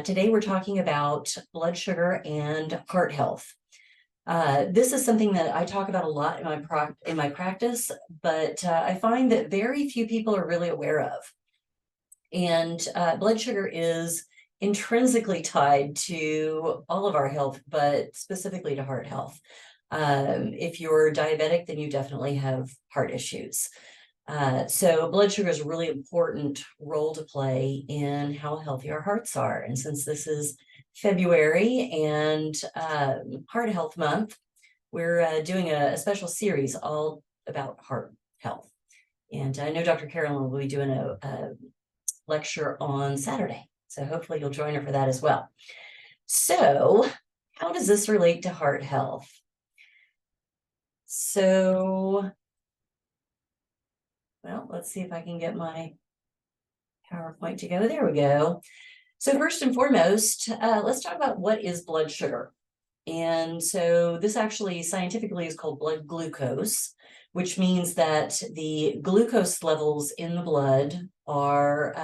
Today we're talking about blood sugar and heart health. This is something that I talk about a lot in my practice, but I find that very few people are really aware of. And blood sugar is intrinsically tied to all of our health, but specifically to heart health. If you're diabetic, then you definitely have heart issues. So blood sugar is a really important role to play in how healthy our hearts are. And since this is February and Heart Health Month, we're doing a special series all about heart health. And I know Dr. Carolyn will be doing a lecture on Saturday. So hopefully you'll join her for that as well. So how does this relate to heart health? So, well, let's see if I can get my PowerPoint to go. There we go. So first and foremost, let's talk about what is blood sugar. And so this actually scientifically is called blood glucose, which means that the glucose levels in the blood are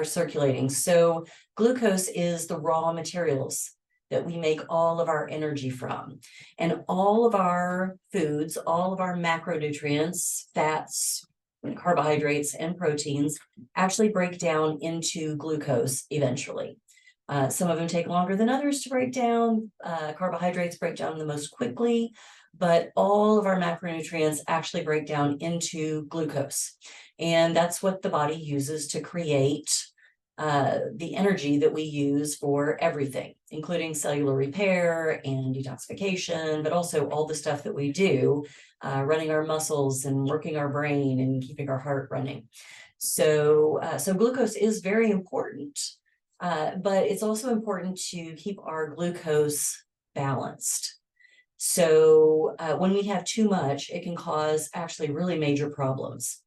circulating. So glucose is the raw materials that we make all of our energy from. And all of our foods, all of our macronutrients, fats, carbohydrates, and proteins actually break down into glucose eventually. Some of them take longer than others to break down. Carbohydrates break down the most quickly, but all of our macronutrients actually break down into glucose. And that's what the body uses to create the energy that we use for everything, including cellular repair and detoxification, but also all the stuff that we do, running our muscles and working our brain and keeping our heart running. So glucose is very important. But it's also important to keep our glucose balanced. So when we have too much, it can cause actually really major problems.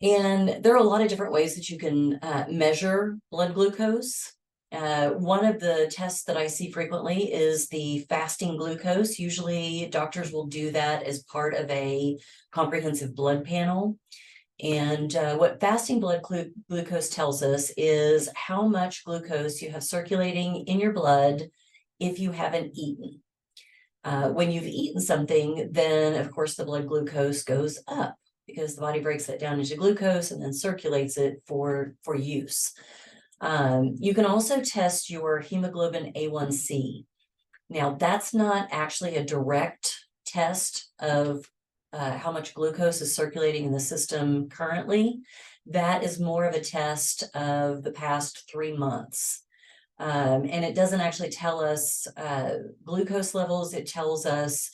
And there are a lot of different ways that you can measure blood glucose. One of the tests that I see frequently is the fasting glucose. Usually doctors will do that as part of a comprehensive blood panel. And what fasting blood glucose tells us is how much glucose you have circulating in your blood if you haven't eaten. When you've eaten something, then of course the blood glucose goes up because the body breaks that down into glucose and then circulates it for use. You can also test your hemoglobin A1C. Now that's not actually a direct test of how much glucose is circulating in the system currently. That is more of a test of the past 3 months. And it doesn't actually tell us glucose levels. It tells us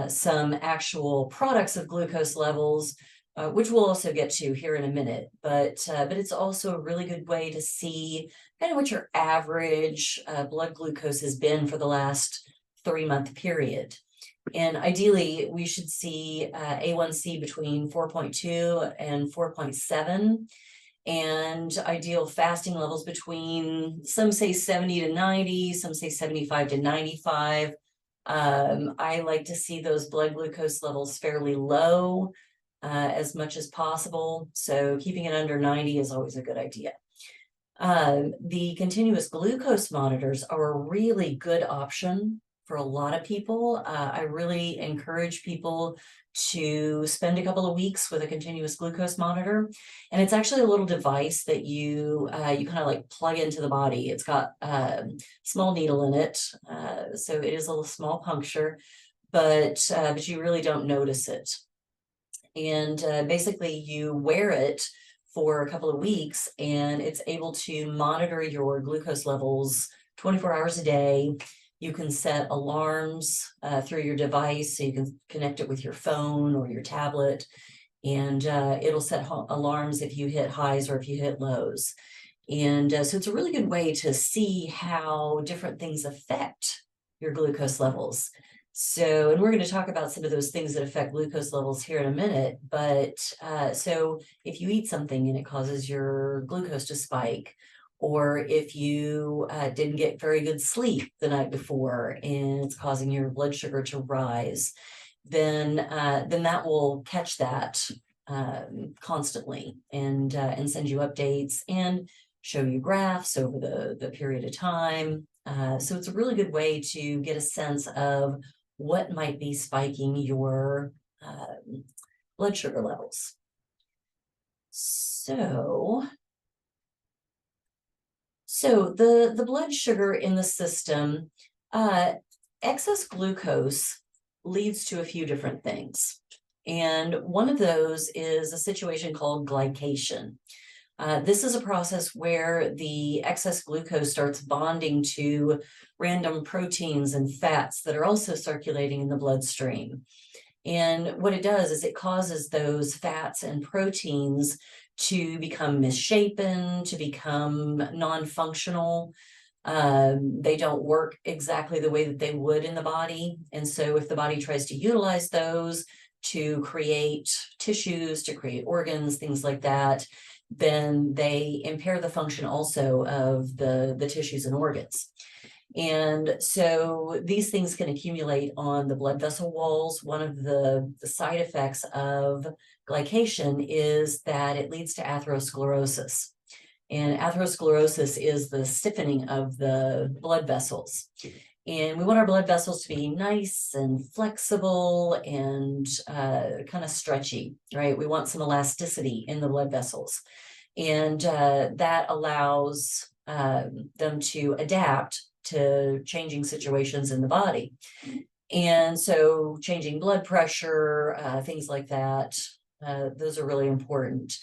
some actual products of glucose levels, which we'll also get to here in a minute. But it's also a really good way to see kind of what your average blood glucose has been for the last 3-month period. And ideally, we should see A1C between 4.2 and 4.7, and ideal fasting levels between, some say 70 to 90, some say 75 to 95. I like to see those blood glucose levels fairly low as much as possible. So keeping it under 90 is always a good idea. The continuous glucose monitors are a really good option for a lot of people. I really encourage people to spend a couple of weeks with a continuous glucose monitor. And it's actually a little device that you kind of like plug into the body. It's got a small needle in it. So it is a little small puncture, but you really don't notice it. And basically you wear it for a couple of weeks and it's able to monitor your glucose levels 24 hours a day. You can set alarms through your device, so you can connect it with your phone or your tablet, and it'll set alarms if you hit highs or if you hit lows. And so it's a really good way to see how different things affect your glucose levels. So, and we're going to talk about some of those things that affect glucose levels here in a minute, but so if you eat something and it causes your glucose to spike, or if you didn't get very good sleep the night before and it's causing your blood sugar to rise, then that will catch that constantly and send you updates. And show you graphs over the period of time. So it's a really good way to get a sense of what might be spiking your blood sugar levels. So the blood sugar in the system, excess glucose leads to a few different things. And one of those is a situation called glycation. This is a process where the excess glucose starts bonding to random proteins and fats that are also circulating in the bloodstream. And what it does is it causes those fats and proteins to become misshapen, to become non-functional. They don't work exactly the way that they would in the body. And so if the body tries to utilize those to create tissues, to create organs, things like that, then they impair the function also of the tissues and organs. And so these things can accumulate on the blood vessel walls. One of the side effects of glycation is that it leads to atherosclerosis. And atherosclerosis is the stiffening of the blood vessels. And we want our blood vessels to be nice and flexible and kind of stretchy, right? We want some elasticity in the blood vessels. And that allows them to adapt to changing situations in the body. And so changing blood pressure, things like that, those are really important.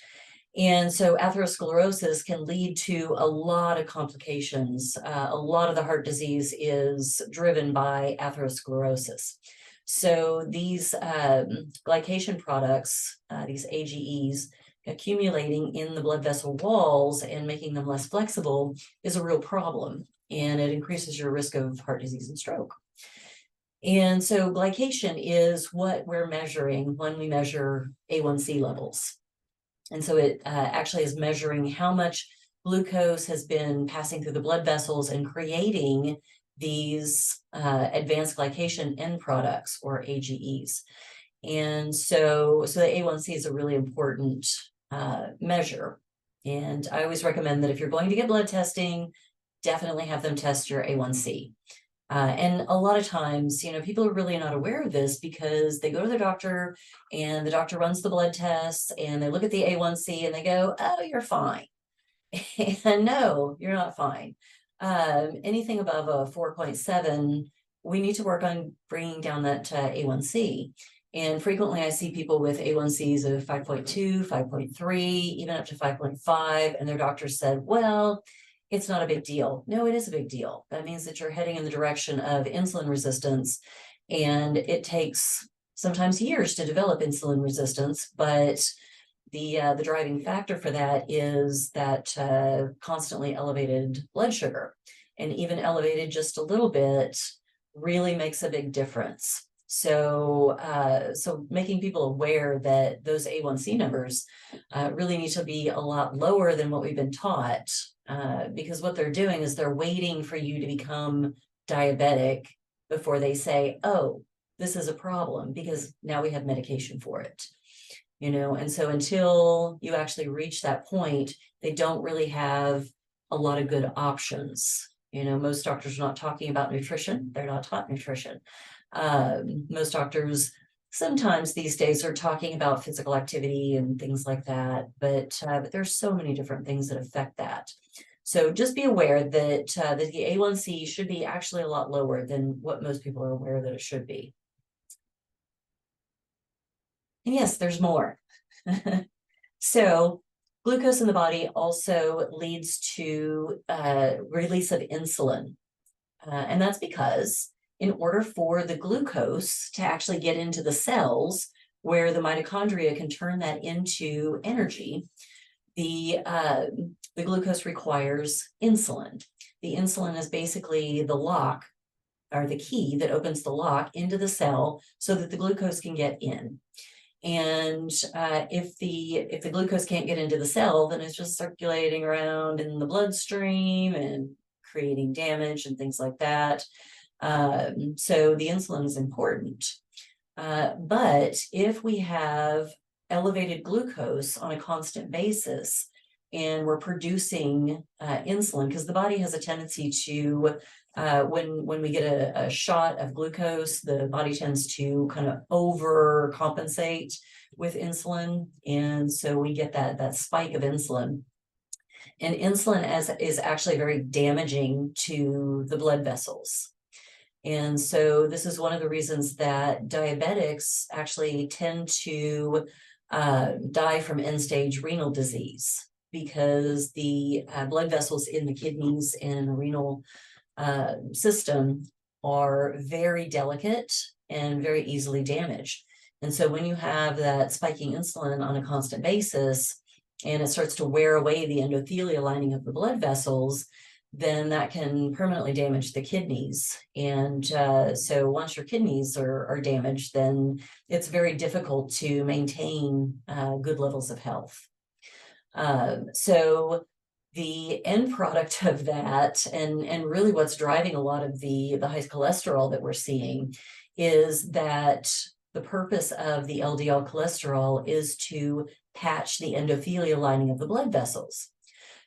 And so atherosclerosis can lead to a lot of complications. A lot of the heart disease is driven by atherosclerosis. So these glycation products, these AGEs, accumulating in the blood vessel walls and making them less flexible is a real problem, and it increases your risk of heart disease and stroke. And so glycation is what we're measuring when we measure A1C levels. And so it actually is measuring how much glucose has been passing through the blood vessels and creating these advanced glycation end products, or AGEs. And so the A1C is a really important measure. And I always recommend that if you're going to get blood testing, definitely have them test your A1C. And a lot of times, people are really not aware of this because they go to their doctor and the doctor runs the blood tests and they look at the A1C and they go, oh, you're fine. And no, you're not fine. Anything above a 4.7, we need to work on bringing down that A1C. And frequently I see people with A1Cs of 5.2, 5.3, even up to 5.5, and their doctor said, well, it's not a big deal. No, it is a big deal. That means that you're heading in the direction of insulin resistance, and it takes sometimes years to develop insulin resistance, but the driving factor for that is that constantly elevated blood sugar, and even elevated just a little bit really makes a big difference. So making people aware that those A1C numbers really need to be a lot lower than what we've been taught, because what they're doing is they're waiting for you to become diabetic before they say, oh, this is a problem, because now we have medication for it. And so until you actually reach that point, they don't really have a lot of good options. Most doctors are not talking about nutrition. They're not taught nutrition. Most doctors sometimes these days are talking about physical activity and things like that, but there's so many different things that affect that. So just be aware that the A1C should be actually a lot lower than what most people are aware that it should be. And yes, there's more. So glucose in the body also leads to release of insulin. And that's because in order for the glucose to actually get into the cells where the mitochondria can turn that into energy, the glucose requires insulin. The insulin is basically the lock, or the key that opens the lock into the cell so that the glucose can get in. And if the glucose can't get into the cell, then it's just circulating around in the bloodstream and creating damage and things like that. So the insulin is important. But if we have elevated glucose on a constant basis, and we're producing insulin, because the body has a tendency to, when we get a shot of glucose, the body tends to kind of overcompensate with insulin, and so we get that spike of insulin. And insulin is actually very damaging to the blood vessels. And so this is one of the reasons that diabetics actually tend to die from end-stage renal disease, because the blood vessels in the kidneys and renal system are very delicate and very easily damaged. And so when you have that spiking insulin on a constant basis, and it starts to wear away the endothelial lining of the blood vessels, then that can permanently damage the kidneys. And so once your kidneys are damaged, then it's very difficult to maintain good levels of health. So the end product of that, and really what's driving a lot of the high cholesterol that we're seeing, is that the purpose of the LDL cholesterol is to patch the endothelial lining of the blood vessels.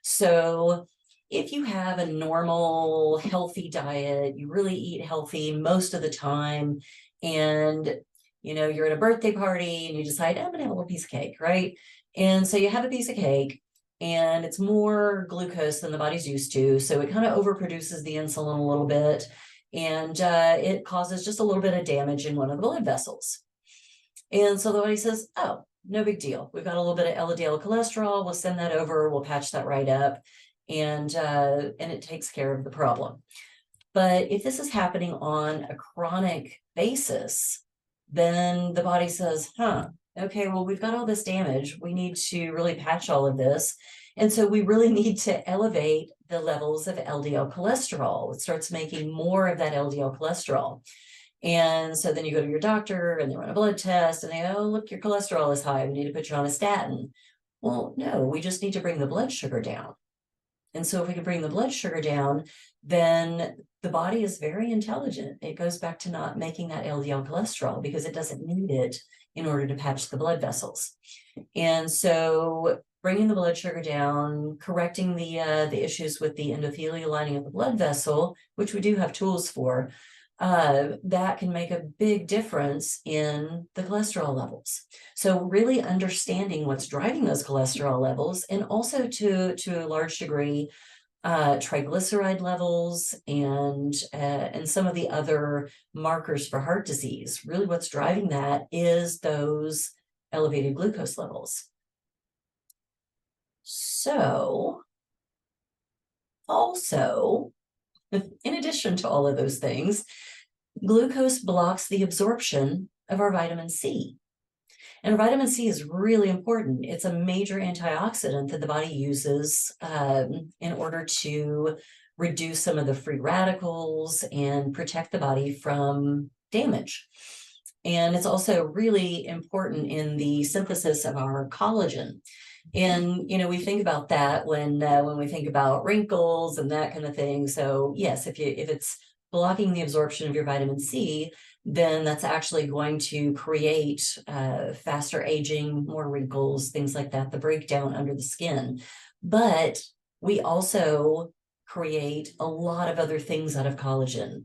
So if you have a normal, healthy diet, you really eat healthy most of the time, and you're at a birthday party and you decide, I'm gonna have a little piece of cake, right? And so you have a piece of cake, and it's more glucose than the body's used to, so it kind of overproduces the insulin a little bit, and it causes just a little bit of damage in one of the blood vessels. And so the body says, oh, no big deal. We've got a little bit of LDL cholesterol. We'll send that over. We'll patch that right up, and it takes care of the problem. But if this is happening on a chronic basis, then the body says, okay, well, we've got all this damage. We need to really patch all of this. And so we really need to elevate the levels of LDL cholesterol. It starts making more of that LDL cholesterol. And so then you go to your doctor and they run a blood test and they, oh, look, your cholesterol is high. We need to put you on a statin. Well, no, we just need to bring the blood sugar down. And so if we can bring the blood sugar down, then the body is very intelligent. It goes back to not making that LDL cholesterol because it doesn't need it in order to patch the blood vessels. And so bringing the blood sugar down, correcting the issues with the endothelial lining of the blood vessel, which we do have tools for, that can make a big difference in the cholesterol levels. So really understanding what's driving those cholesterol levels, and also to a large degree, triglyceride levels and some of the other markers for heart disease. Really what's driving that is those elevated glucose levels. So also, in addition to all of those things, glucose blocks the absorption of our vitamin C. And vitamin C is really important. It's a major antioxidant that the body uses in order to reduce some of the free radicals and protect the body from damage. And it's also really important in the synthesis of our collagen. And we think about that when we think about wrinkles and that kind of thing. So yes, if it's blocking the absorption of your vitamin C, then that's actually going to create faster aging, more wrinkles, things like that, the breakdown under the skin. But we also create a lot of other things out of collagen.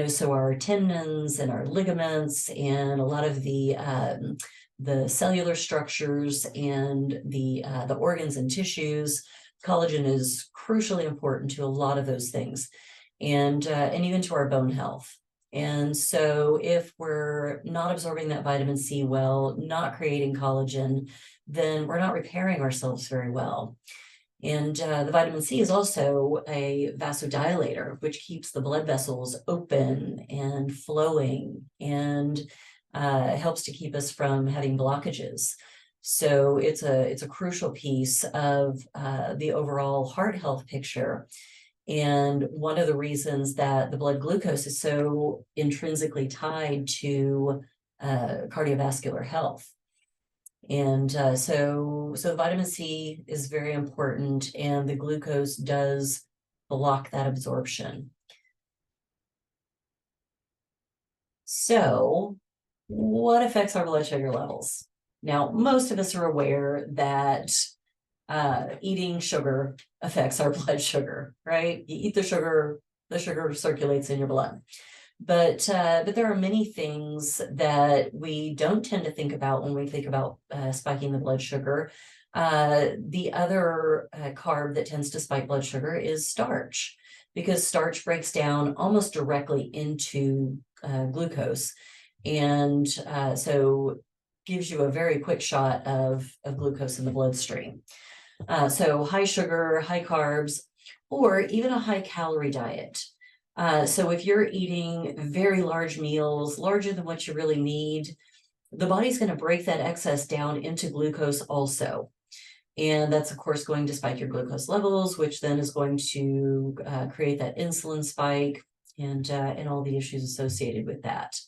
So our tendons and our ligaments and a lot of the cellular structures and the organs and tissues. Collagen is crucially important to a lot of those things, and even to our bone health. And so if we're not absorbing that vitamin C well, not creating collagen, then we're not repairing ourselves very well. And the vitamin C is also a vasodilator, which keeps the blood vessels open and flowing, and helps to keep us from having blockages. So it's a crucial piece of the overall heart health picture. And one of the reasons that the blood glucose is so intrinsically tied to cardiovascular health. And so vitamin C is very important, and the glucose does block that absorption. So what affects our blood sugar levels? Now, most of us are aware that eating sugar affects our blood sugar, right? You eat the sugar circulates in your blood. But there are many things that we don't tend to think about when we think about spiking the blood sugar. The other carb that tends to spike blood sugar is starch, because starch breaks down almost directly into glucose, and so gives you a very quick shot of glucose in the bloodstream. So high sugar, high carbs, or even a high calorie diet. So if you're eating very large meals, larger than what you really need, the body's going to break that excess down into glucose also. And that's, of course, going to spike your glucose levels, which then is going to create that insulin spike and all the issues associated with that.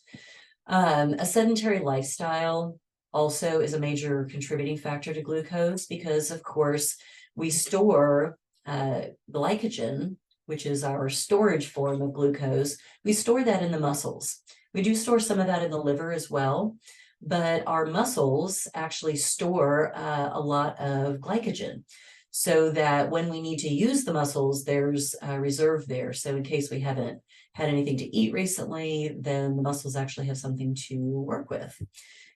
A sedentary lifestyle also is a major contributing factor to glucose, because, of course, we store glycogen, which is our storage form of glucose. We store that in the muscles. We do store some of that in the liver as well, but our muscles actually store a lot of glycogen, so that when we need to use the muscles, there's a reserve there. So in case we haven't had anything to eat recently, then the muscles actually have something to work with.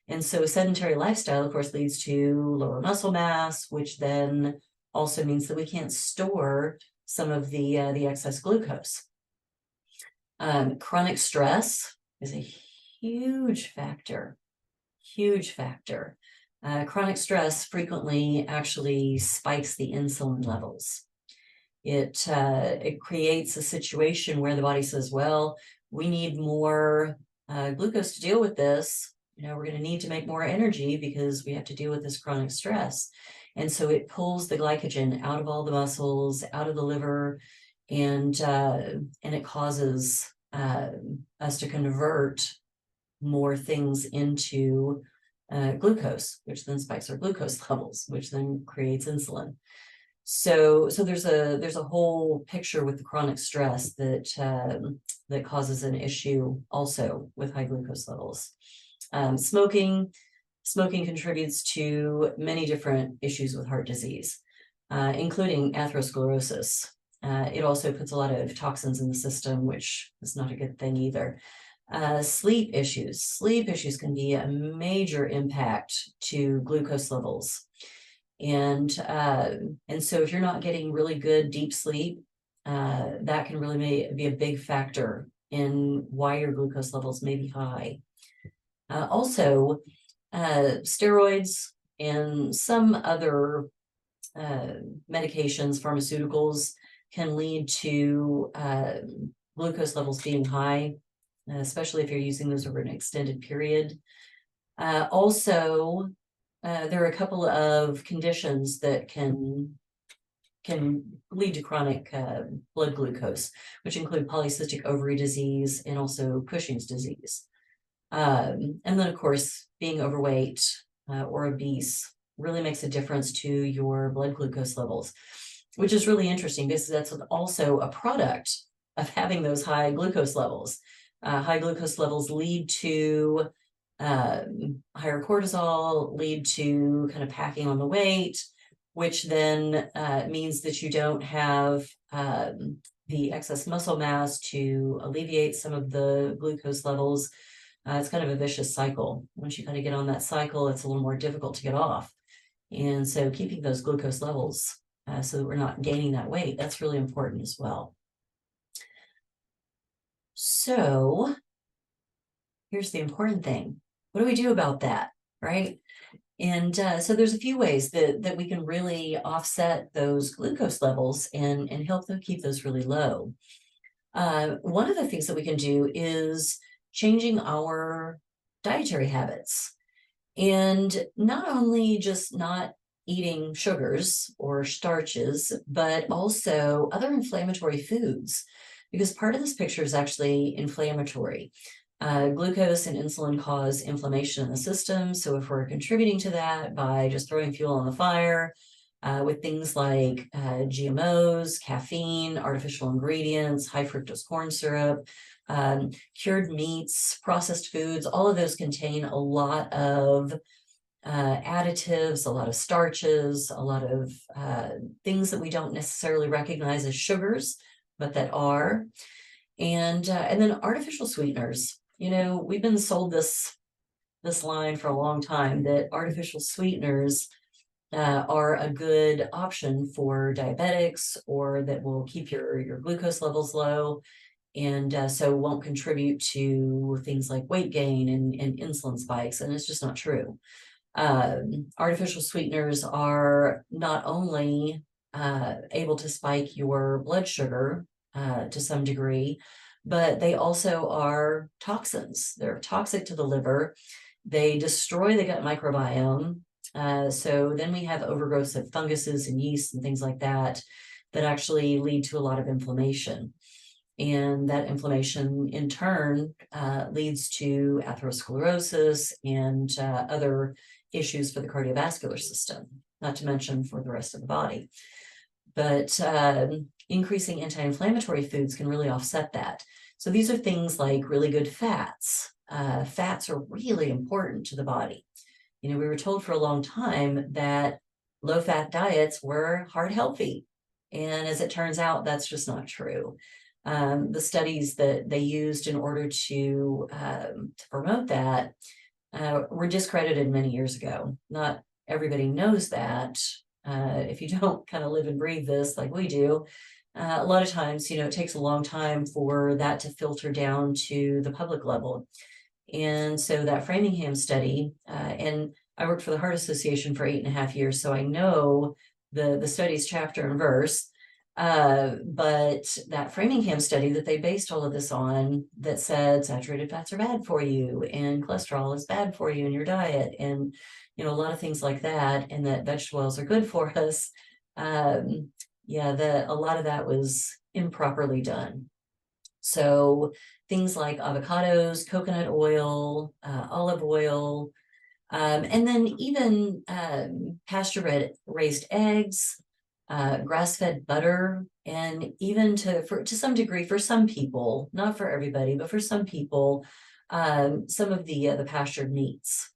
And so a sedentary lifestyle, of course, leads to lower muscle mass, which then also means that we can't store some of the excess glucose. Chronic stress is a huge factor. Chronic stress frequently actually spikes the insulin levels. It creates a situation where the body says, well, we need more glucose to deal with this. We're going to need to make more energy because we have to deal with this chronic stress. And so it pulls the glycogen out of all the muscles, out of the liver, and it causes us to convert more things into glucose, which then spikes our glucose levels, which then creates insulin. So there's a whole picture with the chronic stress that causes an issue also with high glucose levels. Smoking contributes to many different issues with heart disease, including atherosclerosis. It also puts a lot of toxins in the system, which is not a good thing either. Sleep issues can be a major impact to glucose levels. And so if you're not getting really good deep sleep, that can really be a big factor in why your glucose levels may be high. Also, steroids and some other medications, pharmaceuticals, can lead to glucose levels being high, especially if you're using those over an extended period. Also, there are a couple of conditions that can lead to chronic blood glucose, which include polycystic ovary disease and also Cushing's disease. And then, of course, being overweight or obese really makes a difference to your blood glucose levels, which is really interesting because that's also a product of having those high glucose levels. High glucose levels lead to higher cortisol, lead to kind of packing on the weight, which then means that you don't have the excess muscle mass to alleviate some of the glucose levels. It's kind of a vicious cycle. Once you kind of get on that cycle, it's a little more difficult to get off. And so keeping those glucose levels so that we're not gaining that weight, that's really important as well. So here's the important thing. What do we do about that, right? And so there's a few ways that we can really offset those glucose levels and help them keep those really low. One of the things that we can do is changing our dietary habits, and not only just not eating sugars or starches, but also other inflammatory foods, because part of this picture is actually inflammatory. Glucose and insulin cause inflammation in the system. So if we're contributing to that by just throwing fuel on the fire with things like GMOs, caffeine, artificial ingredients, high fructose corn syrup, cured meats, processed foods, all of those contain a lot of additives, a lot of starches, a lot of things that we don't necessarily recognize as sugars, but that are. And then artificial sweeteners. We've been sold this line for a long time that artificial sweeteners are a good option for diabetics, or that will keep your glucose levels low, and so won't contribute to things like weight gain and insulin spikes. And it's just not true. Artificial sweeteners are not only able to spike your blood sugar to some degree, but they also are toxins. They're toxic to the liver. They destroy the gut microbiome. So then we have overgrowth of funguses and yeast and things like that actually lead to a lot of inflammation. And that inflammation in turn leads to atherosclerosis and other issues for the cardiovascular system, not to mention for the rest of the body. But increasing anti-inflammatory foods can really offset that. So these are things like really good fats. Fats are really important to the body. We were told for a long time that low-fat diets were heart healthy. And as it turns out, that's just not true. The studies that they used in order to promote that were discredited many years ago. Not everybody knows that. If you don't kind of live and breathe this like we do, a lot of times, it takes a long time for that to filter down to the public level. And so that Framingham study, and I worked for the Heart Association for 8.5 years, so I know the studies chapter and verse. But that Framingham study that they based all of this on, that said saturated fats are bad for you and cholesterol is bad for you in your diet, and a lot of things like that, and that vegetable oils are good for us. A lot of that was improperly done. So things like avocados, coconut oil, olive oil, and then even pasture-raised eggs, grass-fed butter, and even to some degree, for some people, not for everybody, but for some people, some of the pastured meats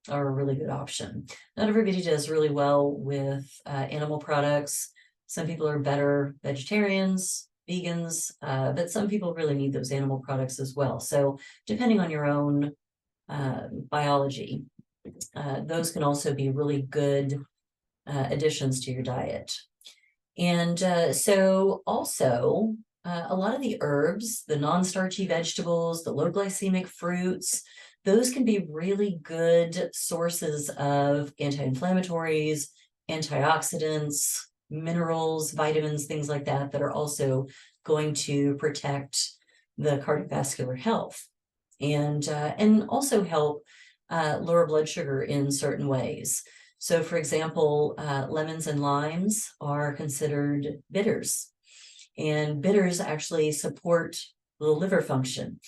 are a really good option. Not everybody does really well with animal products. Some people are better vegetarians, vegans, but some people really need those animal products as well. So depending on your own biology, those can also be really good additions to your diet. And so also a lot of the herbs, the non-starchy vegetables, the low glycemic fruits, those can be really good sources of anti-inflammatories, antioxidants, minerals, vitamins, things like that are also going to protect the cardiovascular health, and also help lower blood sugar in certain ways. So for example, lemons and limes are considered bitters, and bitters actually support the liver function.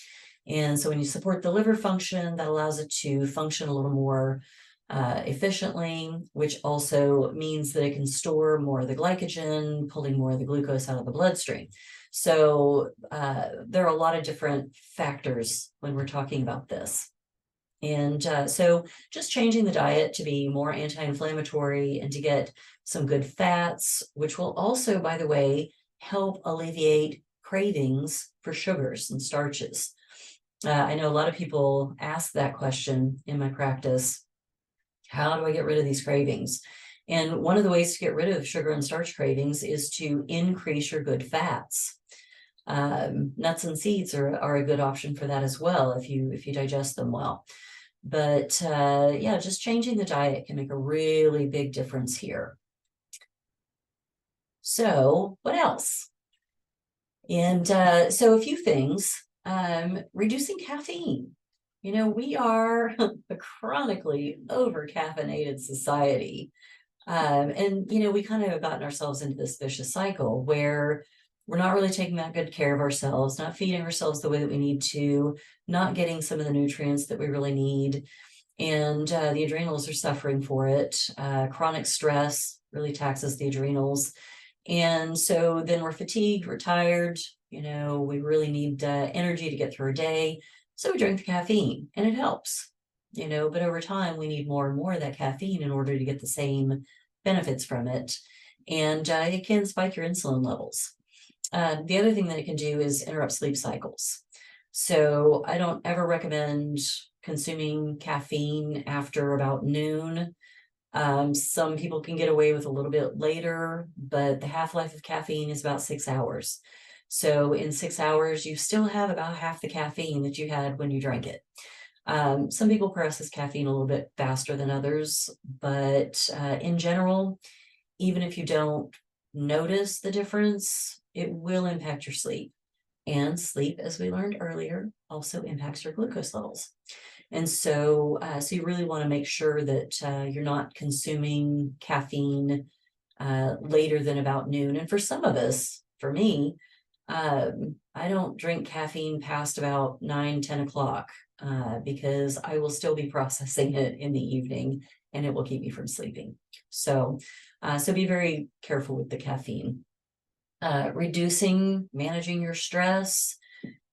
And so when you support the liver function, that allows it to function a little more efficiently, which also means that it can store more of the glycogen, pulling more of the glucose out of the bloodstream. So there are a lot of different factors when we're talking about this. And so just changing the diet to be more anti-inflammatory and to get some good fats, which will also, by the way, help alleviate cravings for sugars and starches. I know a lot of people ask that question in my practice. How do I get rid of these cravings? And one of the ways to get rid of sugar and starch cravings is to increase your good fats. Nuts and seeds are a good option for that as well, if you digest them well. But just changing the diet can make a really big difference here. So what else? And so a few things. Reducing caffeine. We are a chronically over-caffeinated society. And we kind of have gotten ourselves into this vicious cycle where we're not really taking that good care of ourselves, not feeding ourselves the way that we need to, not getting some of the nutrients that we really need. And the adrenals are suffering for it. Chronic stress really taxes the adrenals. And so then we're fatigued, we're tired, we really need energy to get through our day. So we drink the caffeine and it helps. but over time we need more and more of that caffeine in order to get the same benefits from it. And it can spike your insulin levels. The other thing that it can do is interrupt sleep cycles. So I don't ever recommend consuming caffeine after about noon. Some people can get away with a little bit later, but the half-life of caffeine is about 6 hours. So in 6 hours, you still have about half the caffeine that you had when you drank it. Some people process caffeine a little bit faster than others, but in general, even if you don't notice the difference, it will impact your sleep. And sleep, as we learned earlier, also impacts your glucose levels. And so, so you really want to make sure that you're not consuming caffeine later than about noon. And for some of us, for me, I don't drink caffeine past about 9, 10 o'clock because I will still be processing it in the evening and it will keep me from sleeping. So, so be very careful with the caffeine. Managing your stress.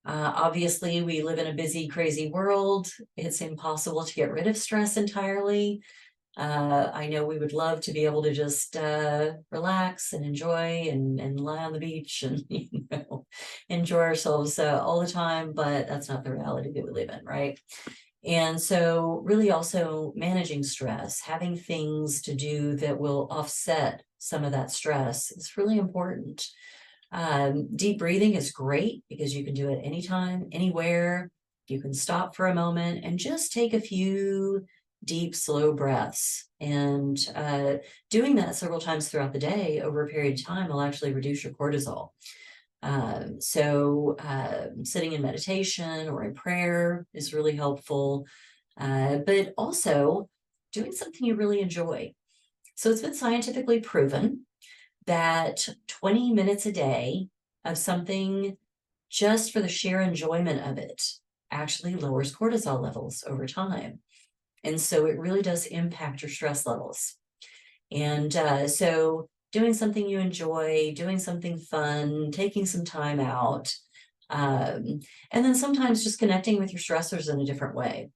Obviously, we live in a busy, crazy world. It's impossible to get rid of stress entirely. I know we would love to be able to just relax and enjoy and lie on the beach and enjoy ourselves all the time, but that's not the reality that we live in, right? And so really also managing stress, having things to do that will offset some of that stress is really important. Deep breathing is great because you can do it anytime, anywhere. You can stop for a moment and just take a few deep, slow breaths. And doing that several times throughout the day over a period of time will actually reduce your cortisol. Sitting in meditation or in prayer is really helpful, but also doing something you really enjoy. So it's been scientifically proven that 20 minutes a day of something just for the sheer enjoyment of it actually lowers cortisol levels over time. And so it really does impact your stress levels. And so doing something you enjoy, doing something fun, taking some time out, and then sometimes just connecting with your stressors in a different way.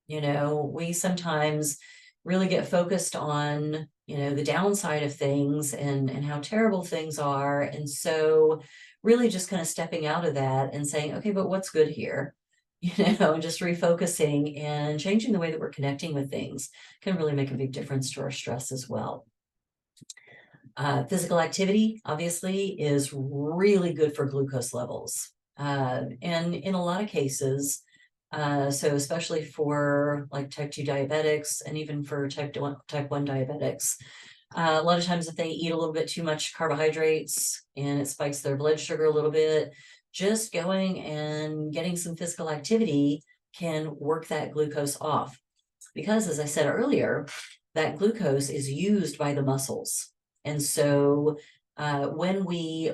We sometimes really get focused on, the downside of things and how terrible things are. And so really just kind of stepping out of that and saying, okay, but what's good here? Just refocusing and changing the way that we're connecting with things can really make a big difference to our stress as well. Physical activity, obviously, is really good for glucose levels. And in a lot of cases, so especially for like type 2 diabetics and even for type 1 diabetics, a lot of times if they eat a little bit too much carbohydrates and it spikes their blood sugar a little bit, just going and getting some physical activity can work that glucose off. Because as I said earlier, that glucose is used by the muscles. And so when we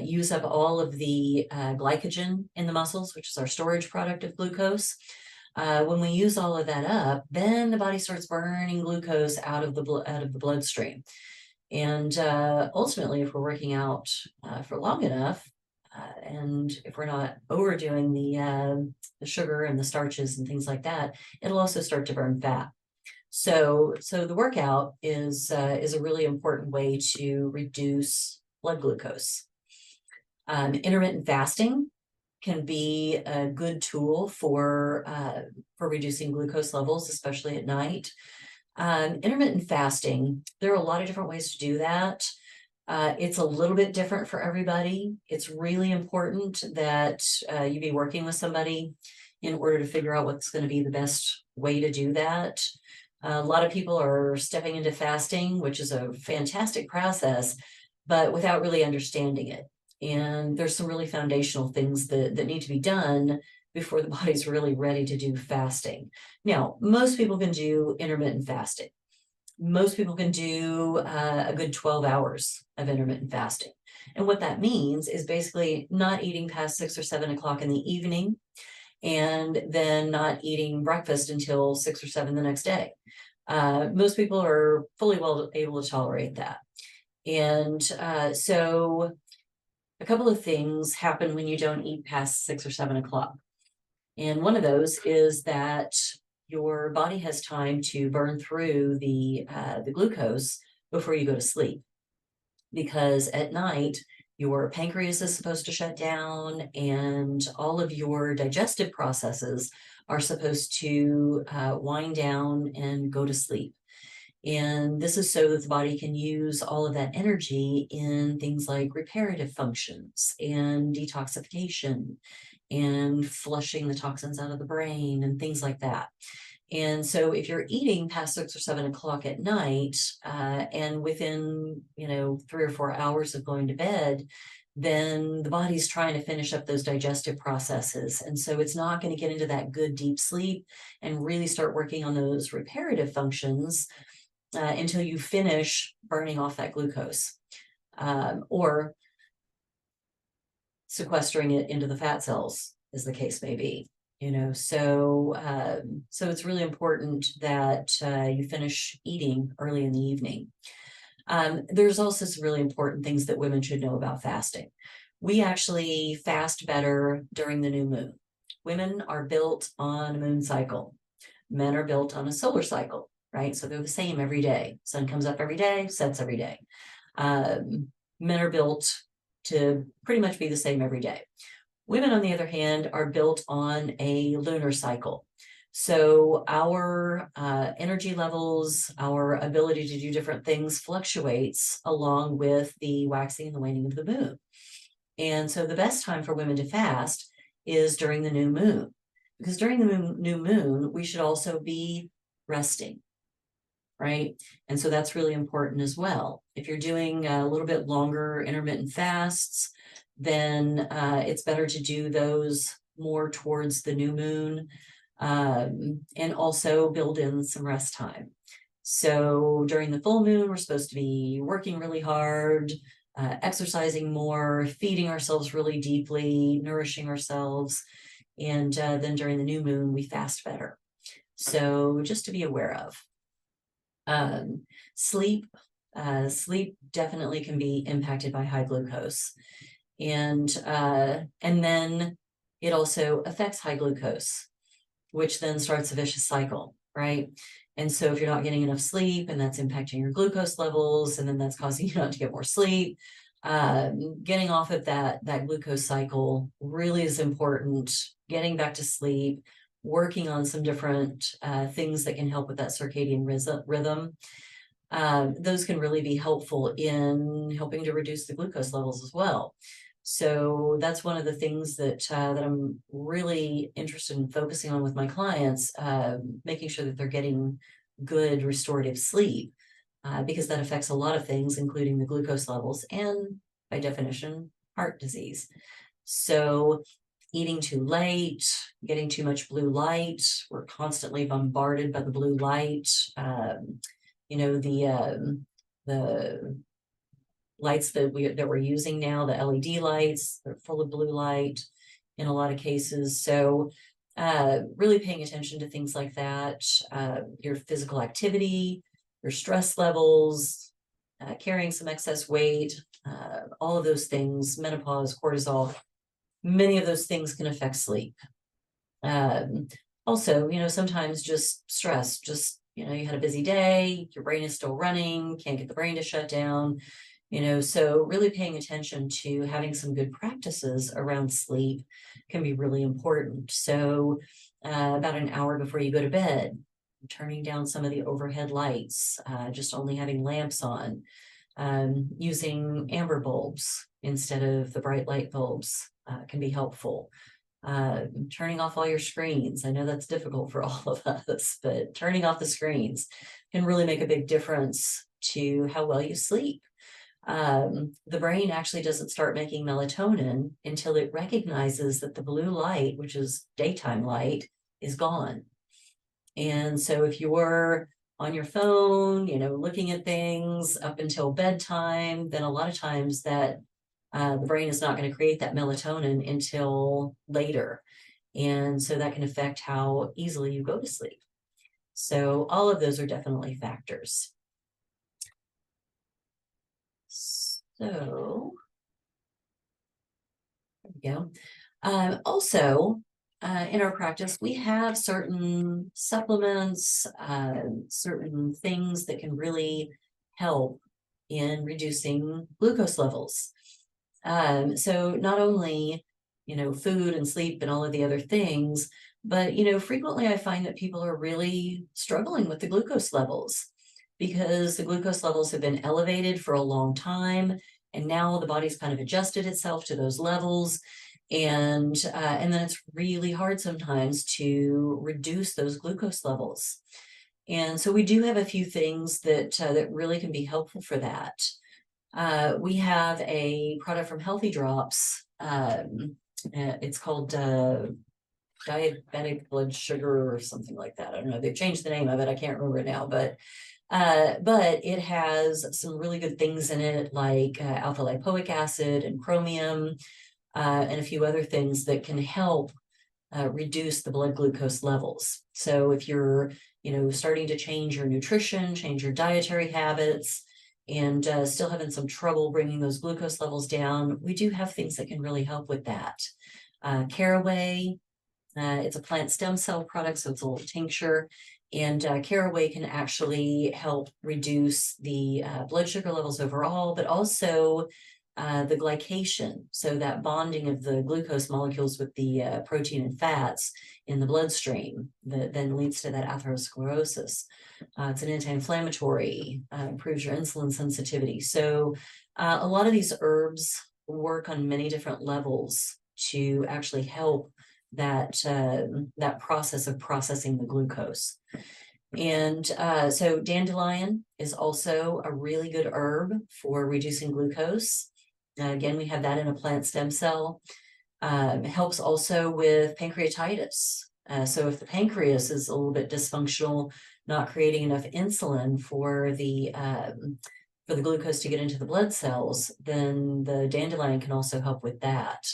use up all of the glycogen in the muscles, which is our storage product of glucose, when we use all of that up, then the body starts burning glucose out of the bloodstream. And ultimately, if we're working out for long enough, and if we're not overdoing the sugar and the starches and things like that, it'll also start to burn fat. So the workout is a really important way to reduce blood glucose. Intermittent fasting can be a good tool for reducing glucose levels, especially at night. Intermittent fasting, there are a lot of different ways to do that. It's a little bit different for everybody. It's really important that you be working with somebody in order to figure out what's going to be the best way to do that. A lot of people are stepping into fasting, which is a fantastic process, but without really understanding it. And there's some really foundational things that need to be done before the body's really ready to do fasting. Now, most people can do intermittent fasting. Most people can do a good 12 hours of intermittent fasting. And what that means is basically not eating past 6 or 7 o'clock in the evening, and then not eating breakfast until 6 or 7 the next day. Most people are fully well able to tolerate that. And so a couple of things happen when you don't eat past 6 or 7 o'clock. And one of those is that your body has time to burn through the glucose before you go to sleep. Because at night, your pancreas is supposed to shut down and all of your digestive processes are supposed to wind down and go to sleep. And this is so that the body can use all of that energy in things like reparative functions and detoxification and flushing the toxins out of the brain and things like that. And so if you're eating past 6 or 7 o'clock at night, and within, 3 or 4 hours of going to bed, then the body's trying to finish up those digestive processes. And so it's not going to get into that good deep sleep and really start working on those reparative functions until you finish burning off that glucose, or sequestering it into the fat cells, as the case may be. So it's really important that you finish eating early in the evening. There's also some really important things that women should know about fasting. We actually fast better during the new moon. Women are built on a moon cycle. Men are built on a solar cycle, right? So they're the same every day. Sun comes up every day, sets every day. Men are built to pretty much be the same every day. Women, on the other hand, are built on a lunar cycle. So our energy levels, our ability to do different things fluctuates along with the waxing and the waning of the moon. And so the best time for women to fast is during the new moon, because during the new moon, we should also be resting, right? And so that's really important as well. If you're doing a little bit longer intermittent fasts, then it's better to do those more towards the new moon, and also build in some rest time. So during the full moon, we're supposed to be working really hard, exercising more, feeding ourselves really deeply, nourishing ourselves. And then during the new moon, we fast better. So just to be aware of. Sleep definitely can be impacted by high glucose. And then it also affects high glucose, which then starts a vicious cycle, right? And so if you're not getting enough sleep and that's impacting your glucose levels, and then that's causing you not to get more sleep, getting off of that glucose cycle really is important. Getting back to sleep, working on some different things that can help with that circadian rhythm. Those can really be helpful in helping to reduce the glucose levels as well. So that's one of the things that I'm really interested in focusing on with my clients, making sure that they're getting good restorative sleep, because that affects a lot of things, including the glucose levels and, by definition, heart disease. So eating too late, getting too much blue light, we're constantly bombarded by the blue light. The lights that we're using now, the LED lights, they're full of blue light in a lot of cases. So really paying attention to things like that, your physical activity, your stress levels, carrying some excess weight, all of those things, menopause, cortisol, many of those things can affect sleep. Also, sometimes just stress, you had a busy day, your brain is still running, can't get the brain to shut down. So really paying attention to having some good practices around sleep can be really important. So about an hour before you go to bed, turning down some of the overhead lights, just only having lamps on, using amber bulbs instead of the bright light bulbs can be helpful. Turning off all your screens. I know that's difficult for all of us, but turning off the screens can really make a big difference to how well you sleep. The brain actually doesn't start making melatonin until it recognizes that the blue light, which is daytime light, is gone. And so if you're on your phone, looking at things up until bedtime, then a lot of times that the brain is not going to create that melatonin until later. And so that can affect how easily you go to sleep. So all of those are definitely factors. So there we go. Also, in our practice, we have certain supplements, certain things that can really help in reducing glucose levels. So not only, food and sleep and all of the other things, but, frequently I find that people are really struggling with the glucose levels because the glucose levels have been elevated for a long time. And now the body's kind of adjusted itself to those levels. And then it's really hard sometimes to reduce those glucose levels. And so we do have a few things that really can be helpful for that. We have a product from Healthy Drops. It's called diabetic blood sugar or something like that. I don't know. They've changed the name of it. I can't remember it now, but it has some really good things in it, like alpha lipoic acid and chromium, and a few other things that can help reduce the blood glucose levels. So if you're, starting to change your nutrition, change your dietary habits, and still having some trouble bringing those glucose levels down, we do have things that can really help with that. Caraway, it's a plant stem cell product, so it's a little tincture. And caraway can actually help reduce the blood sugar levels overall, but also the glycation, so that bonding of the glucose molecules with the protein and fats in the bloodstream that then leads to that atherosclerosis. It's an anti-inflammatory, improves your insulin sensitivity. So a lot of these herbs work on many different levels to actually help that process of processing the glucose. And so dandelion is also a really good herb for reducing glucose. Again, we have that in a plant stem cell. It helps also with pancreatitis. So if the pancreas is a little bit dysfunctional, not creating enough insulin for the glucose to get into the blood cells, then the dandelion can also help with that.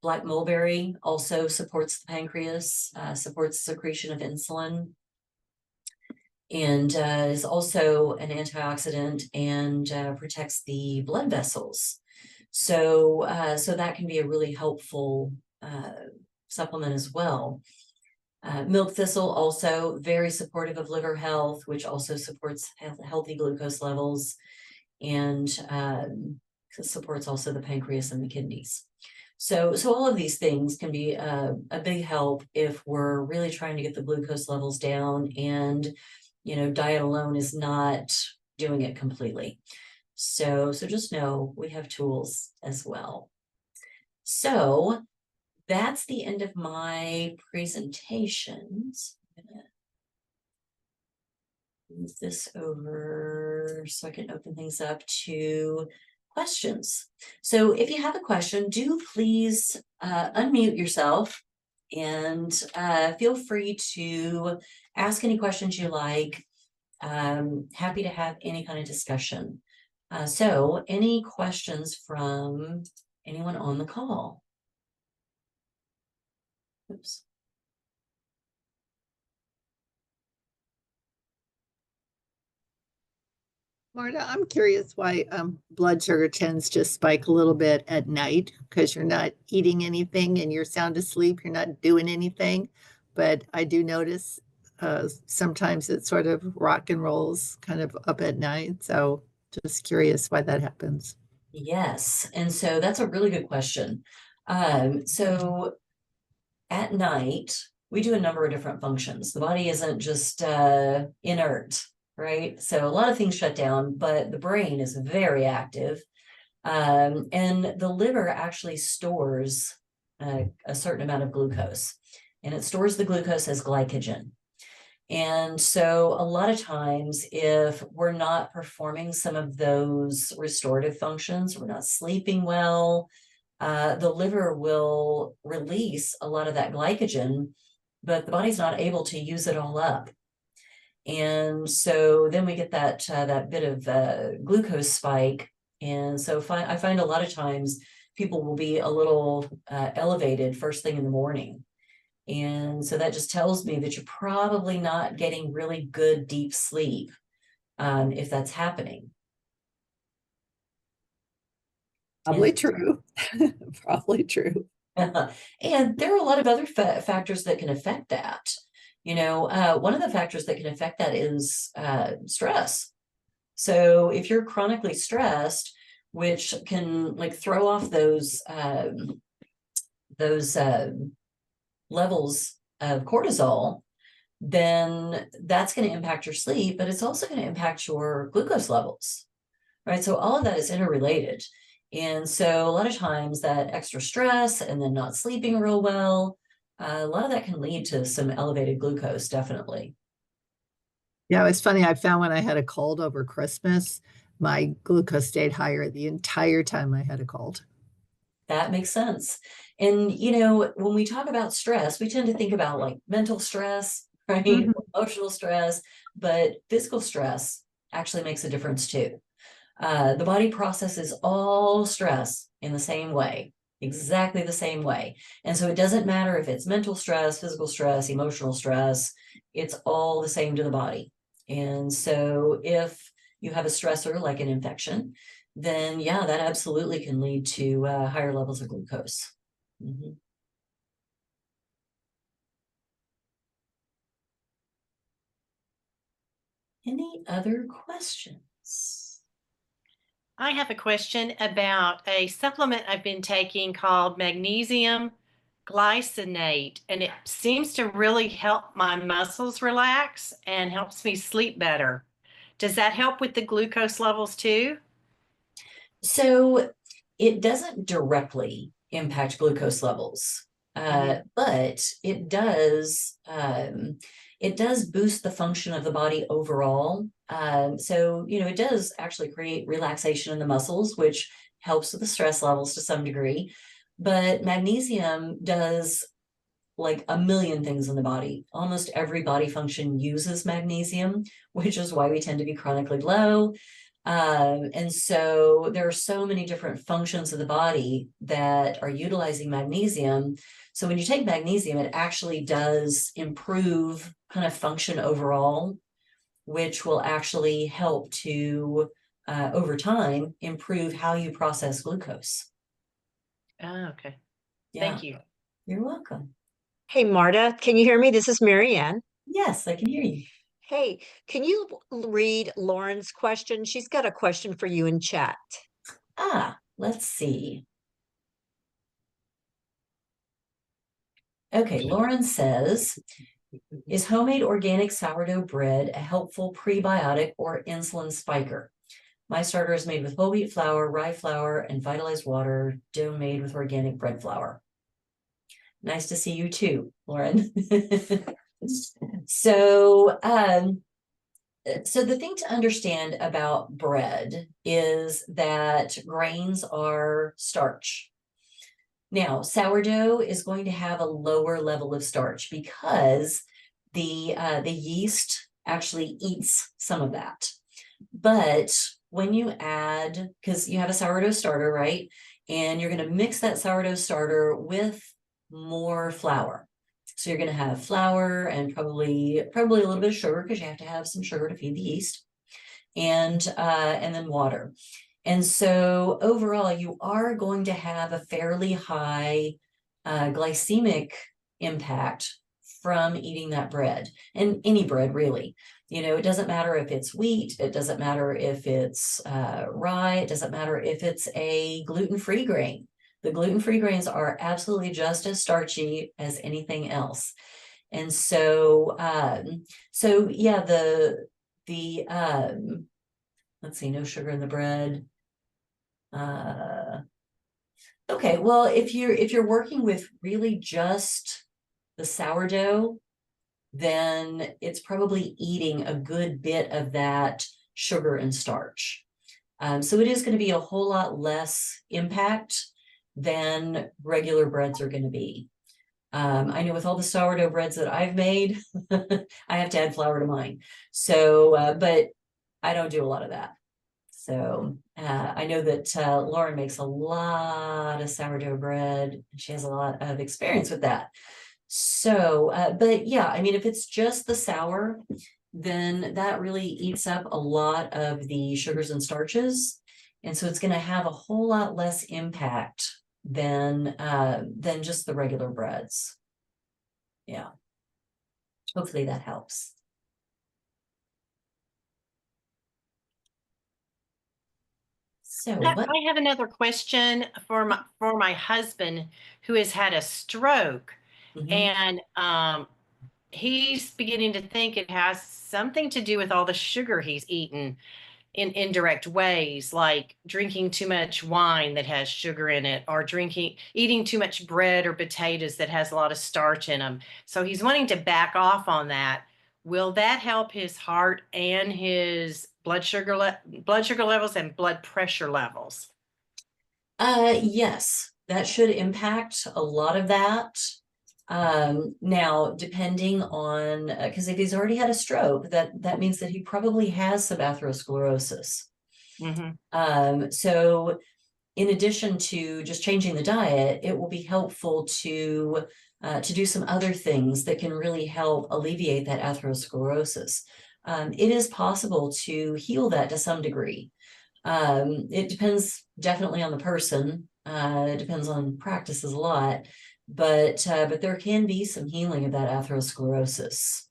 Black mulberry also supports the pancreas, supports secretion of insulin, and is also an antioxidant and protects the blood vessels. So that can be a really helpful supplement as well. Milk thistle also very supportive of liver health, which also supports healthy glucose levels, and supports also the pancreas and the kidneys. So all of these things can be a big help if we're really trying to get the glucose levels down, and diet alone is not doing it completely. So just know we have tools as well. So that's the end of my presentations. I'm gonna move this over so I can open things up to questions. So if you have a question, do please unmute yourself and feel free to ask any questions you like. Happy to have any kind of discussion. So any questions from anyone on the call? Oops. Marta, I'm curious why blood sugar tends to spike a little bit at night, because you're not eating anything and you're sound asleep, you're not doing anything. But I do notice sometimes it sort of rock and rolls kind of up at night. So just curious why that happens. Yes, and so that's a really good question. So at night, we do a number of different functions. The body isn't just inert, right? So a lot of things shut down, but the brain is very active. And the liver actually stores a certain amount of glucose, and it stores the glucose as glycogen. And so a lot of times, if we're not performing some of those restorative functions, we're not sleeping well, the liver will release a lot of that glycogen, but the body's not able to use it all up. And so then we get that bit of glucose spike. And so I find a lot of times people will be a little elevated first thing in the morning. And so that just tells me that you're probably not getting really good deep sleep if that's happening. Probably true. Probably true. And there are a lot of other factors that can affect that. One of the factors that can affect that is stress. So if you're chronically stressed, which can like throw off those levels of cortisol, then that's going to impact your sleep, but it's also going to impact your glucose levels, right? So all of that is interrelated. And so a lot of times that extra stress and then not sleeping real well, a lot of that can lead to some elevated glucose, definitely. Yeah, it's funny. I found when I had a cold over Christmas, my glucose stayed higher the entire time I had a cold. That makes sense. And, when we talk about stress, we tend to think about like mental stress, right? Mhm. Emotional stress, but physical stress actually makes a difference too. The body processes all stress in the same way, exactly the same way. And so it doesn't matter if it's mental stress, physical stress, emotional stress, it's all the same to the body. And so if you have a stressor like an infection, then yeah, that absolutely can lead to higher levels of glucose. Mhm. Any other questions? I have a question about a supplement I've been taking called magnesium glycinate, and it seems to really help my muscles relax and helps me sleep better. Does that help with the glucose levels too? So it doesn't directly impact glucose levels, Mhm. but it does boost the function of the body overall. So it does actually create relaxation in the muscles, which helps with the stress levels to some degree. But magnesium does like a million things in the body. Almost every body function uses magnesium, which is why we tend to be chronically low. And so there are so many different functions of the body that are utilizing magnesium. So when you take magnesium, it actually does improve kind of function overall, which will actually help to, over time, improve how you process glucose. Oh, okay. Yeah, Thank you. you're welcome. Hey, Marta, can you hear me? This is Marianne. Yes, I can hear you. Hey, can you read Lauren's question? She's got a question for you in chat. Let's see. Okay, Lauren says, is homemade organic sourdough bread a helpful prebiotic or insulin spiker? My starter is made with whole wheat flour, rye flour, and vitalized water, dough made with organic bread flour. Nice to see you too, Lauren. So, so the thing to understand about bread is that grains are starch. Now, sourdough is going to have a lower level of starch because the yeast actually eats some of that. But when you add, because you have a sourdough starter, right? And you're going to mix that sourdough starter with more flour. So you're going to have flour and probably a little bit of sugar because you have to have some sugar to feed the yeast, and then water. And so overall, you are going to have a fairly high glycemic impact from eating that bread, and any bread really. It doesn't matter if it's wheat, it doesn't matter if it's rye, it doesn't matter if it's a gluten-free grain. The gluten-free grains are absolutely just as starchy as anything else. And so, so yeah, the let's see, no sugar in the bread. Okay, well, if you're working with really just the sourdough, then it's probably eating a good bit of that sugar and starch. So it is going to be a whole lot less impact than regular breads are going to be. I know with all the sourdough breads that I've made, I have to add flour to mine. So, but I don't do a lot of that. So I know that Lauren makes a lot of sourdough bread. She has a lot of experience with that. So, but yeah, I mean, if it's just the sour, then that really eats up a lot of the sugars and starches. And so it's going to have a whole lot less impact than just the regular breads. Yeah. Hopefully that helps. So I have another question for my husband who has had a stroke, and he's beginning to think it has something to do with all the sugar he's eaten in indirect ways, like drinking too much wine that has sugar in it, or eating too much bread or potatoes that has a lot of starch in them. So he's wanting to back off on that. Will that help his heart and his blood sugar levels and blood pressure levels? Yes, that should impact a lot of that. Now, depending on, because if he's already had a stroke, that means that he probably has some atherosclerosis. So in addition to just changing the diet, it will be helpful to do some other things that can really help alleviate that atherosclerosis. It is possible to heal that to some degree. It depends definitely on the person. It depends on practices a lot, but there can be some healing of that atherosclerosis.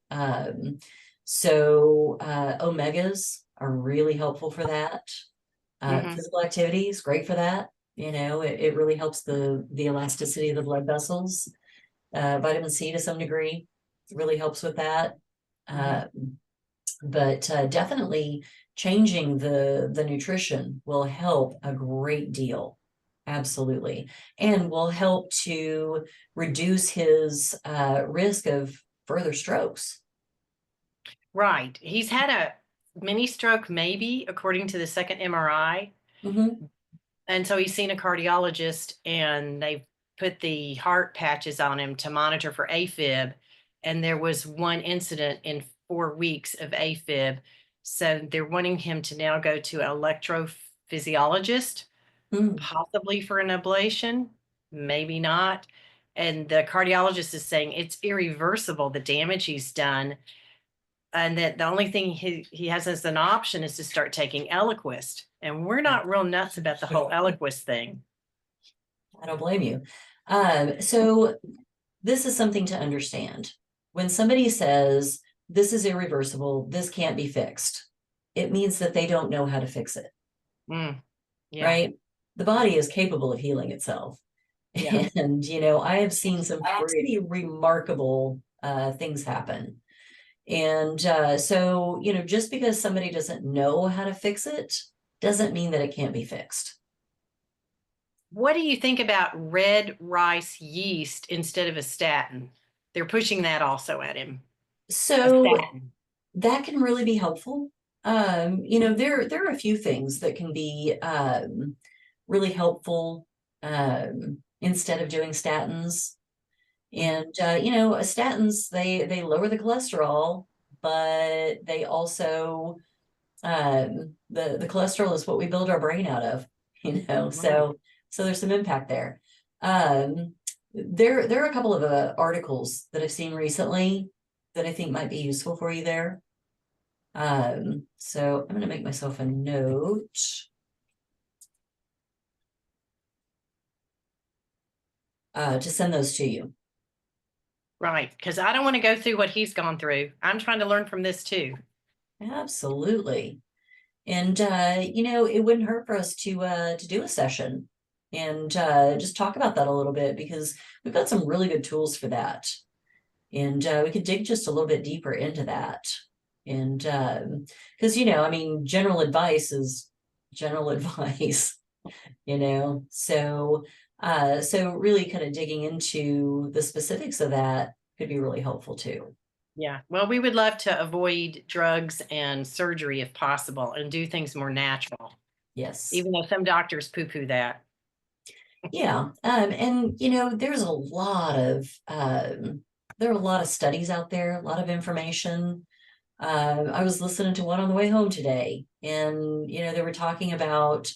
So omegas are really helpful for that. Physical activity is great for that. You know, it really helps the elasticity of the blood vessels. Vitamin C to some degree really helps with that. But definitely changing the nutrition will help a great deal. Absolutely. And will help to reduce his risk of further strokes. Right. He's had a mini stroke, maybe, according to the second MRI. And so he's seen a cardiologist, and they put the heart patches on him to monitor for AFib. And there was one incident in 4 weeks of AFib. So they're wanting him to now go to an electrophysiologist, possibly for an ablation, maybe not. And the cardiologist is saying it's irreversible, the damage he's done. And that the only thing he has as an option is to start taking Eliquis. And we're not real nuts about the whole Eliquis thing. I don't blame you. So this is something to understand. When somebody says, this is irreversible, this can't be fixed, it means that they don't know how to fix it. Yeah. Right? The body is capable of healing itself. Yeah. And, you know, I have seen some pretty remarkable things happen. And so, you know, just because somebody doesn't know how to fix it doesn't mean that it can't be fixed. What do you think about red rice yeast instead of a statin? They're pushing that also at him. So that can really be helpful. You know, there are a few things that can be really helpful instead of doing statins. And you know, statins, they lower the cholesterol, but they also the cholesterol is what we build our brain out of, you know. So there's some impact there. There are a couple of articles that I've seen recently that I think might be useful for you there. So I'm going to make myself a note. To send those to you. Right, because I don't want to go through what he's gone through. I'm trying to learn from this too. Absolutely. And you know, it wouldn't hurt for us to do a session and just talk about that a little bit, because we've got some really good tools for that. And we could dig just a little bit deeper into that. And because, you know, I mean, general advice is general advice, you know, so really kind of digging into the specifics of that could be really helpful too. Yeah, well, we would love to avoid drugs and surgery if possible and do things more natural. Yes. Even though some doctors poo-poo that. Yeah. And you know, there's a lot of there are a lot of studies out there, a lot of information. I was listening to one on the way home today, and you know, they were talking about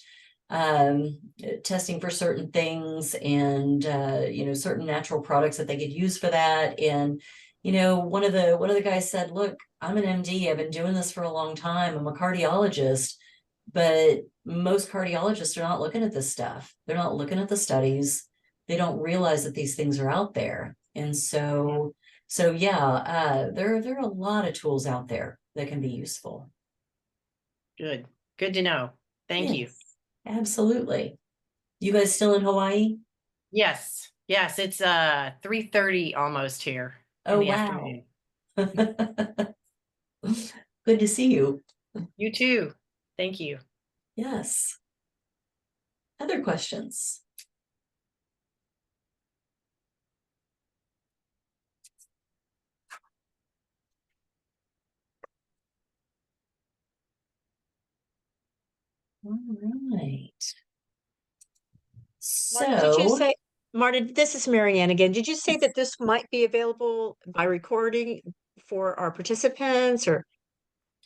testing for certain things, and you know, certain natural products that they could use for that. And you know, one of the guys said, look, I'm an MD, I've been doing this for a long time, I'm a cardiologist, but most cardiologists are not looking at this stuff. They're not looking at the studies. They don't realize that these things are out there. And so yeah, there are a lot of tools out there that can be useful. Good. Good to know. Thank you. Yes, absolutely. You guys still in Hawaii? Yes. Yes. It's 3:30 almost here in Oh, the wow. afternoon. Good to see you. You too. Thank you. Yes. Other questions? All right. Marta, did you So say, Marta, this is Marianne again. Did you say that this might be available by recording for our participants or?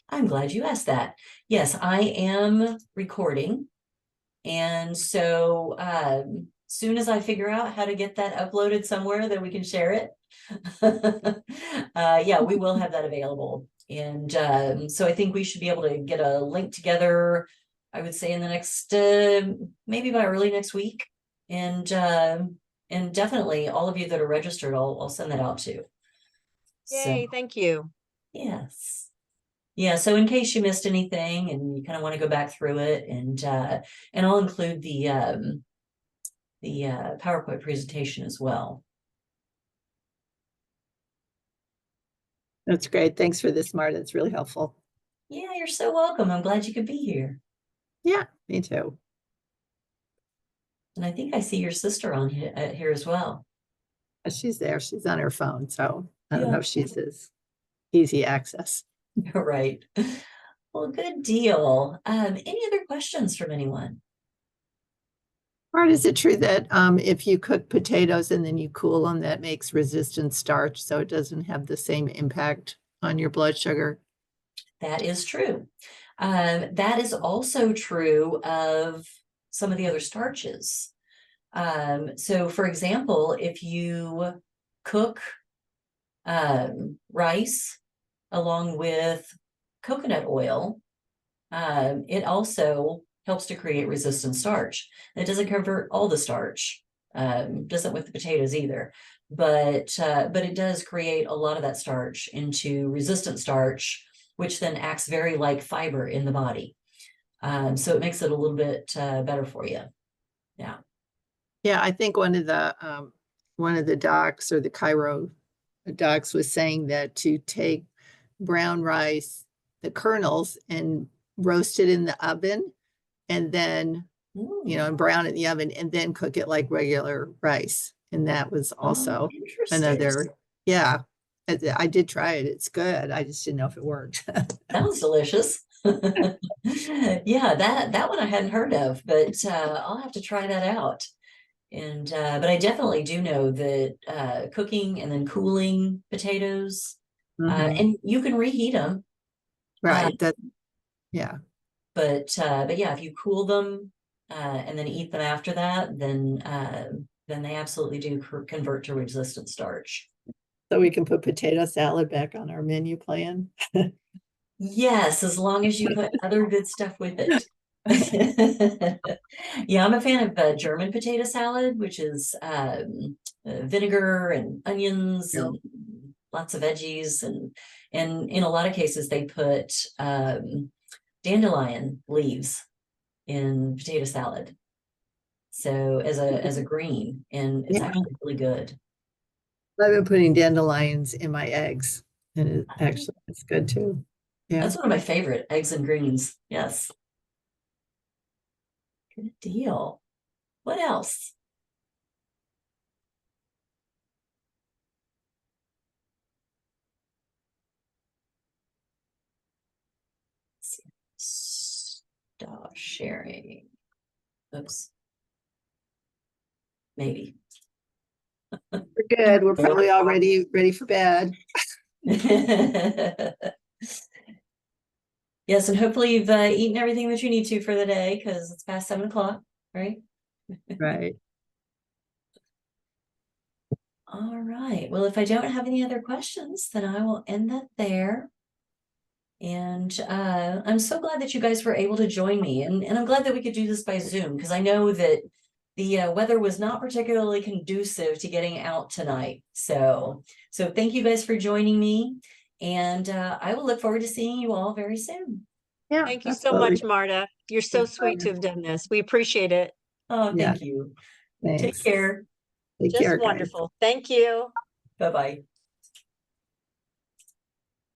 I'm glad you asked that. Yes, I am recording. And so soon as I figure out how to get that uploaded somewhere, then we can share it. Yeah, we will have that available. And so I think we should be able to get a link together, I would say in the next, maybe by early next week. And definitely all of you that are registered, I'll send that out too. So, Yay, thank you. yes. Yeah, so in case you missed anything and you kind of want to go back through it, and I'll include the PowerPoint presentation as well. That's great. Thanks for this, Marta. It's really helpful. Yeah, you're so welcome. I'm glad you could be here. Yeah, me too. And I think I see your sister on here as well. She's there. She's on her phone, so I don't Yeah. know if she's as easy access. Right. Well, good deal. Any other questions from anyone? Marta, is it true that if you cook potatoes and then you cool them, that makes resistant starch, so it doesn't have the same impact on your blood sugar? That is true. That is also true of some of the other starches. So for example, if you cook rice along with coconut oil, it also helps to create resistant starch. It doesn't convert all the starch, doesn't with the potatoes either, but it does create a lot of that starch into resistant starch, which then acts very like fiber in the body. So it makes it a little bit better for you. Yeah. Yeah, I think one of the docs or the Cairo docs was saying that to take brown rice, the kernels, and roast it in the oven, and then and brown it in the oven, and then cook it like regular rice. And that was also another, yeah. I did try it. It's good. I just didn't know if it worked. Sounds delicious. Yeah, that one I hadn't heard of, but I'll have to try that out. And but I definitely do know that cooking and then cooling potatoes, Mhm. and you can reheat them, Right. Yeah. but yeah, if you cool them and then eat them after that, then they absolutely do convert to resistant starch. So we can put potato salad back on our menu plan. Yes, as long as you put other good stuff with it. Yeah, I'm a fan of German potato salad, which is vinegar and onions Yeah. and lots of veggies, and in a lot of cases they put dandelion leaves in potato salad, so as a green, and it's Yeah. actually really good. I've been putting dandelions in my eggs, and it's good too. Yeah. That's one of my favorite, eggs and greens. Yes. Good deal. What else? Stop sharing. Oops. Maybe. We're good. We're probably all ready for bed. Yes, and hopefully you've eaten everything that you need to for the day, because it's past 7 o'clock, right? Right. All right. Well, if I don't have any other questions, then I will end that there. And I'm so glad that you guys were able to join me, and I'm glad that we could do this by Zoom, because I know that the weather was not particularly conducive to getting out tonight. So thank you guys for joining me, and I will look forward to seeing you all very soon. Yeah. Thank you so much, Marta. You're so Thanks, sweet to Marta. have done this. We appreciate it. Oh, Yeah. thank you. Thanks. Take care. Take Just care, guys. wonderful. Thank you. Bye-bye.